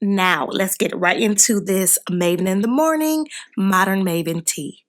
Now, let's get right into this Maven in the Morning Modern Maven tea.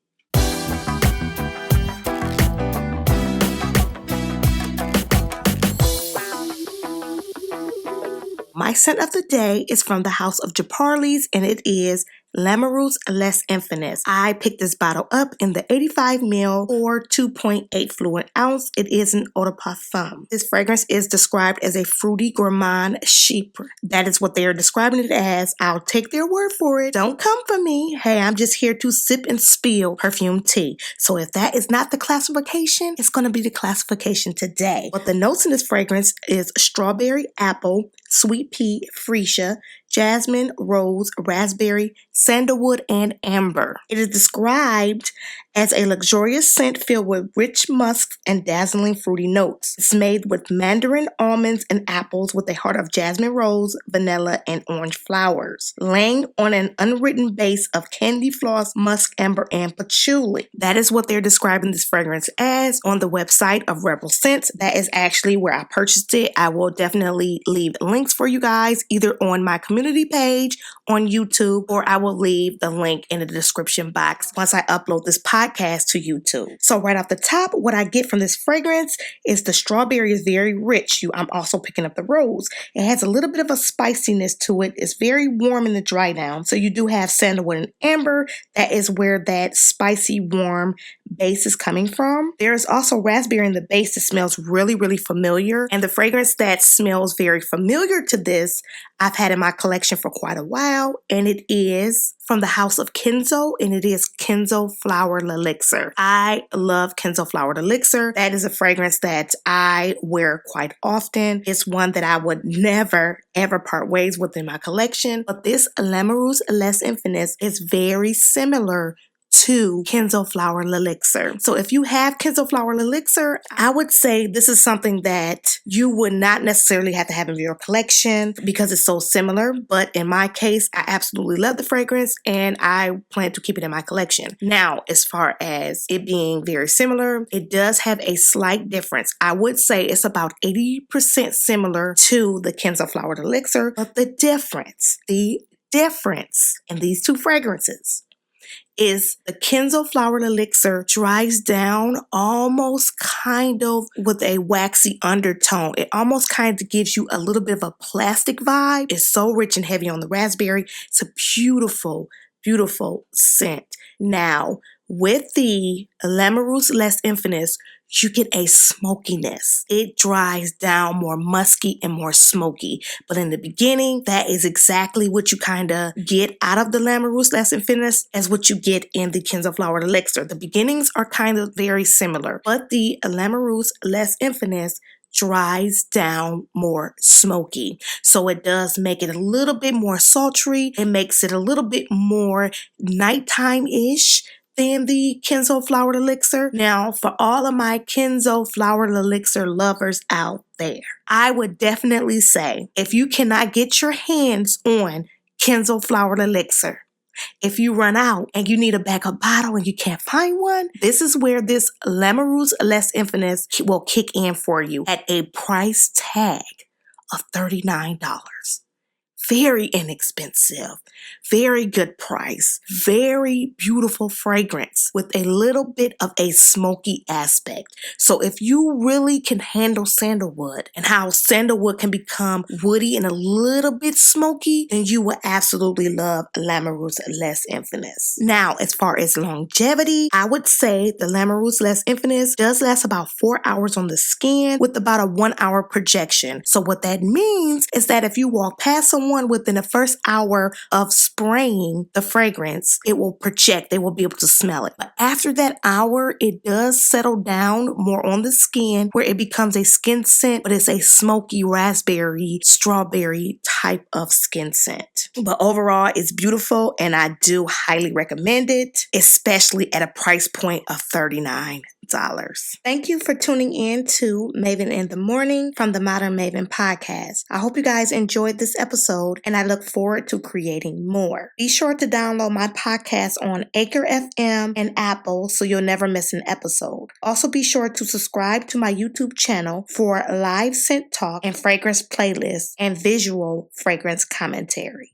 My scent of the day is from the house of Japarlis, and it is Lareese Les Infinis. I picked this bottle up in the 85 ml or 2.8 fluid ounce. It is an eau de parfum. This fragrance is described as a fruity gourmand chypre. That is what they are describing it as. I'll take their word for it. Don't come for me. Hey, I'm just here to sip and spill perfume tea. So if that is not the classification, it's going to be the classification today. But the notes in this fragrance is strawberry, apple, sweet pea, freesia, jasmine, rose, raspberry, sandalwood, and amber. It is described as a luxurious scent filled with rich musks and dazzling fruity notes. It's made with mandarin, almonds, and apples with a heart of jasmine rose, vanilla, and orange flowers, laying on an unwritten base of candy floss, musk, amber, and patchouli. That is what they're describing this fragrance as on the website of Rebel Scents. That is actually where I purchased it. I will definitely leave links for you guys either on my community page on YouTube, or I will leave the link in the description box once I upload this podcast to YouTube. So right off the top, what I get from this fragrance is the strawberry is very rich. I'm also picking up the rose. It has a little bit of a spiciness to it. It's very warm in the dry down. So you do have sandalwood and amber. That is where that spicy, warm base is coming from. There's also raspberry in the base that smells really, really familiar. And the fragrance that smells very familiar to this, I've had in my collection for quite a while, and it is from the house of Kenzo, and it is Kenzo Flower Elixir. I love Kenzo Flower Elixir. That is a fragrance that I wear quite often. It's one that I would never, ever part ways with in my collection. But this Lareese Les Infinis is very similar to Kenzo Flower Elixir. So if you have Kenzo Flower Elixir, I would say this is something that you would not necessarily have to have in your collection because it's so similar. But in my case, I absolutely love the fragrance and I plan to keep it in my collection. Now, as far as it being very similar, it does have a slight difference. I would say it's about 80% similar to the Kenzo Flower Elixir, but the difference in these two fragrances is the Kenzo Flower Elixir dries down almost kind of with a waxy undertone. It almost kind of gives you a little bit of a plastic vibe. It's so rich and heavy on the raspberry. It's a beautiful, beautiful scent. Now, with the Lareese Les Infinis, you get a smokiness. It dries down more musky and more smoky. But in the beginning, that is exactly what you kind of get out of the Lareese Les Infinis as what you get in the Kenzo Flower Elixir. The beginnings are kind of very similar, but the Lareese Les Infinis dries down more smoky. So it does make it a little bit more sultry. It makes it a little bit more nighttime-ish than the Kenzo Flower Elixir. Now, for all of my Kenzo Flower Elixir lovers out there, I would definitely say if you cannot get your hands on Kenzo Flower Elixir, if you run out and you need a backup bottle and you can't find one, this is where this Lareese Les Infinis will kick in for you at a price tag of $39. Very inexpensive, very good price, very beautiful fragrance with a little bit of a smoky aspect. So if you really can handle sandalwood and how sandalwood can become woody and a little bit smoky, then you will absolutely love Lareese Les Infinis. Now, as far as longevity, I would say the Lareese Les Infinis does last about 4 hours on the skin with about a 1 hour projection. So what that means is that if you walk past someone within the first hour of spraying the fragrance, it will project. They will be able to smell it. But after that hour, it does settle down more on the skin where it becomes a skin scent, but it's a smoky raspberry, strawberry type of skin scent. But overall, it's beautiful and I do highly recommend it, especially at a price point of $39. Thank you for tuning in to Maven in the Morning from the Modern Maven podcast. I hope you guys enjoyed this episode and I look forward to creating more. Be sure to download my podcast on Anchor FM and Apple so you'll never miss an episode. Also be sure to subscribe to my YouTube channel for live scent talk and fragrance playlists and visual fragrance commentary.